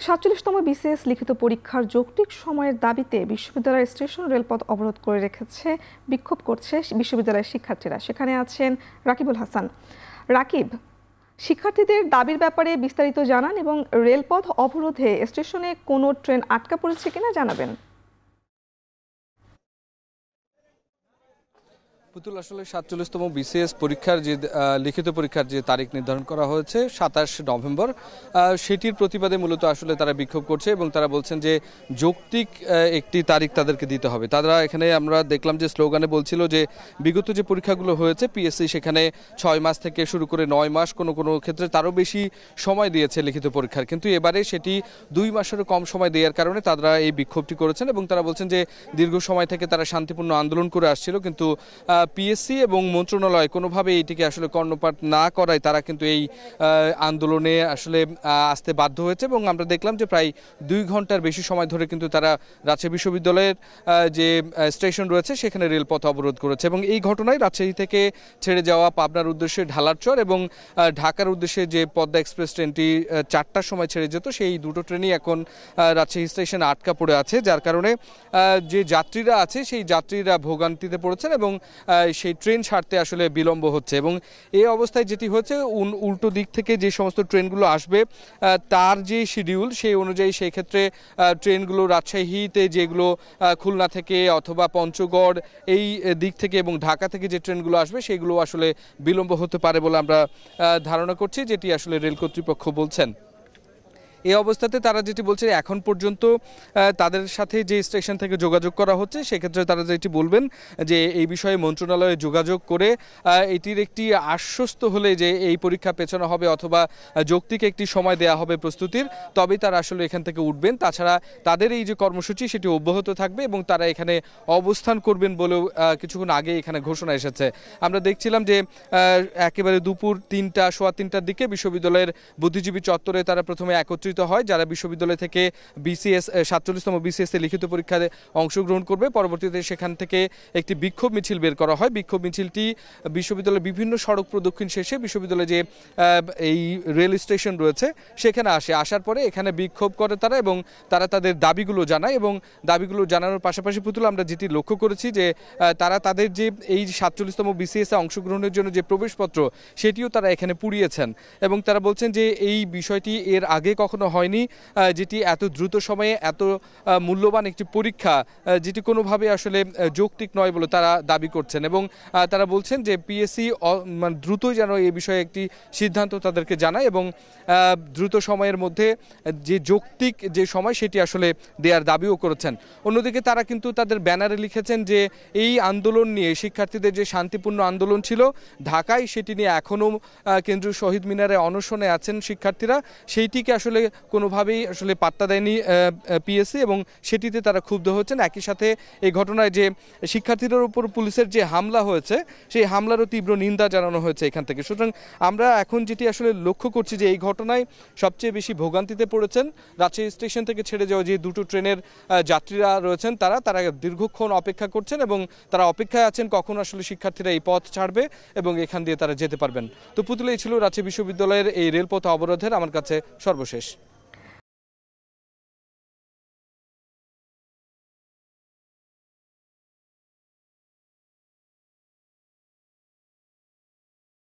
৪৭তম BCS লিখিত পরীক্ষার যৌক্তিক সময়ের দাবিতে বিশ্ববিদ্যালয়ের স্টেশন রেলপথ অবরোধ করে রেখেছে, বিক্ষোভ করছে বিশ্ববিদ্যালয়ের শিক্ষার্থীরা। সেখানে আছেন রাকিবুল হাসান। রাকিব, শিক্ষার্থীদের দাবির ব্যাপারে বিস্তারিত জানান এবং রেলপথ অবরোধে স্টেশনে কোনো ট্রেন আটকা পড়েছে কিনা জানাবেন। পুতুল, আসলে ৪৭তম বিসিএস পরীক্ষার যে লিখিত পরীক্ষার যে তারিখ নির্ধারণ করা হয়েছে ২৭ নভেম্বর, সেটির প্রতিবাদে মূলত আসলে তারা বিক্ষোভ করছে এবং তারা বলছেন যে যৌক্তিক একটি তারিখ তাদেরকে দিতে হবে। তারা এখানে আমরা দেখলাম যে স্লোগানে বলছিল যে বিগত যে পরীক্ষাগুলো হয়েছে পিএসসি সেখানে ৬ মাস থেকে শুরু করে ৯ মাস, কোনো কোনো ক্ষেত্রে তারও বেশি সময় দিয়েছে লিখিত পরীক্ষার, কিন্তু এবারে সেটি ২ মাসেরও কম সময় দেওয়ার কারণে তারা এই বিক্ষোভটি করেছেন এবং তারা বলছেন যে দীর্ঘ সময় থেকে তারা শান্তিপূর্ণ আন্দোলন করে আসছিল, কিন্তু পিএসসি এবং মন্ত্রণালয় কোনোভাবে এটিকে আসলে কর্ণপাত না করায় তারা কিন্তু এই আন্দোলনে আসলে আসতে বাধ্য হয়েছে। এবং আমরা দেখলাম যে প্রায় ২ ঘন্টার বেশি সময় ধরে কিন্তু তারা রাজশাহী বিশ্ববিদ্যালয়ের যে স্টেশন রয়েছে সেখানে রেলপথ অবরোধ করেছে এবং এই ঘটনায় রাজশাহী থেকে ছেড়ে যাওয়া পাবনার উদ্দেশ্যে ঢালারচর এবং ঢাকার উদ্দেশ্যে যে পদ্মা এক্সপ্রেস ট্রেনটি ৪টার সময় ছেড়ে যেত, সেই দুটো ট্রেনই এখন রাজশাহী স্টেশনে আটকা পড়ে আছে, যার কারণে যে যাত্রীরা আছে সেই যাত্রীরা ভোগান্তিতে পড়েছেন এবং সেই ট্রেন ছাড়তে আসলে বিলম্ব হচ্ছে। এবং এই অবস্থায় যেটি হচ্ছে, উল্টো দিক থেকে যে সমস্ত ট্রেনগুলো আসবে তার যে শিডিউল সেই অনুযায়ী সেই ক্ষেত্রে ট্রেনগুলো রাজশাহীতে যেগুলো খুলনা থেকে অথবা পঞ্চগড় এই দিক থেকে এবং ঢাকা থেকে যে ট্রেনগুলো আসবে সেগুলো আসলে বিলম্ব হতে পারে বলে আমরা ধারণা করছি, যেটি আসলে রেল কর্তৃপক্ষ বলছেন। এই অবস্থাতে তারা যেটি বলছে, এখন পর্যন্ত তাদের সাথে যে স্টেশন থেকে যোগাযোগ করা হচ্ছে সেক্ষেত্রে তারা যেটি বলবেন যে এই বিষয়ে মন্ত্রণালয়ে যোগাযোগ করে এটির একটি আশ্বস্ত হলে যে এই পরীক্ষা পেছানো হবে অথবা যৌক্তিক একটি সময় দেয়া হবে প্রস্তুতির, তবেই তারা আসলে এখান থেকে উঠবেন। তাছাড়া তাদের এই যে কর্মসূচি সেটি অব্যাহত থাকবে এবং তারা এখানে অবস্থান করবেন বলেও কিছুক্ষণ আগে এখানে ঘোষণা এসেছে। আমরা দেখছিলাম যে একেবারে দুপুর ৩টা, সোয়া ৩টার দিকে বিশ্ববিদ্যালয়ের বুদ্ধিজীবী চত্বরে তারা প্রথমে একত্রিত হয় যারা বিশ্ববিদ্যালয় থেকে বিসিএস ৪৭তম বিসিএস এ লিখিত পরীক্ষায় অংশগ্রহণ করবে। পরবর্তীতে সেখান থেকে একটি বিক্ষোভ মিছিল বের করা হয়। বিক্ষোভ মিছিলটি বিশ্ববিদ্যালয়ের বিভিন্ন সড়ক প্রদক্ষিণ শেষে বিশ্ববিদ্যালয়ে যে এই রেল স্টেশন রয়েছে সেখানে আসার পরে এখানে বিক্ষোভ করে তারা এবং তারা তাদের দাবিগুলো জানায় এবং দাবিগুলো জানানোর পাশাপাশি পুতুল, আমরা যেটি লক্ষ্য করেছি যে তারা তাদের যে এই ৪৭তম বিসিএস এ অংশগ্রহণের জন্য যে প্রবেশপত্র সেটিও তারা এখানে পুড়িয়েছেন এবং তারা বলছেন যে এই বিষয়টি এর আগে কখনো হয়নি, যেটি এত দ্রুত সময়ে এত মূল্যবান একটি পরীক্ষা যেটি কোনোভাবে আসলে যৌক্তিক নয় বলে তারা দাবি করছেন এবং তারা বলছেন যে পিএসসি মানে দ্রুতই যেন এই বিষয়ে একটি সিদ্ধান্ত তাদেরকে জানায় এবং দ্রুত সময়ের মধ্যে যে যৌক্তিক যে সময় সেটি আসলে দেওয়ার দাবিও করেছেন। অন্যদিকে তারা কিন্তু তাদের ব্যানারে লিখেছেন যে এই আন্দোলন নিয়ে শিক্ষার্থীদের যে শান্তিপূর্ণ আন্দোলন ছিল ঢাকায়, সেটি নিয়ে এখনও কেন্দ্রীয় শহীদ মিনারে অনশনে আছেন শিক্ষার্থীরা, সেইটিকে আসলে কোনোভাবেই আসলে পাত্তা দেয়নি পিএসসি এবং সেটিতে তারা ক্ষুব্ধ হচ্ছেন। একই সাথে এই ঘটনায় যে শিক্ষার্থীদের উপর পুলিশের যে হামলা হয়েছে সেই হামলারও তীব্র নিন্দা জানানো হয়েছে এখান থেকে। সুতরাং আমরা এখন যেটি আসলে লক্ষ্য করছি যে এই ঘটনায় সবচেয়ে বেশি ভোগান্তিতে পড়েছেন রাজশাহী স্টেশন থেকে ছেড়ে যাওয়া যে দুটো ট্রেনের যাত্রীরা রয়েছেন, তারা দীর্ঘক্ষণ অপেক্ষা করছেন এবং তারা অপেক্ষায় আছেন কখন আসলে শিক্ষার্থীরা এই পথ ছাড়বে এবং এখান দিয়ে তারা যেতে পারবেন। তো পুতুল, এই ছিল রাজশাহী বিশ্ববিদ্যালয়ের এই রেলপথ অবরোধের আমার কাছে সর্বশেষ।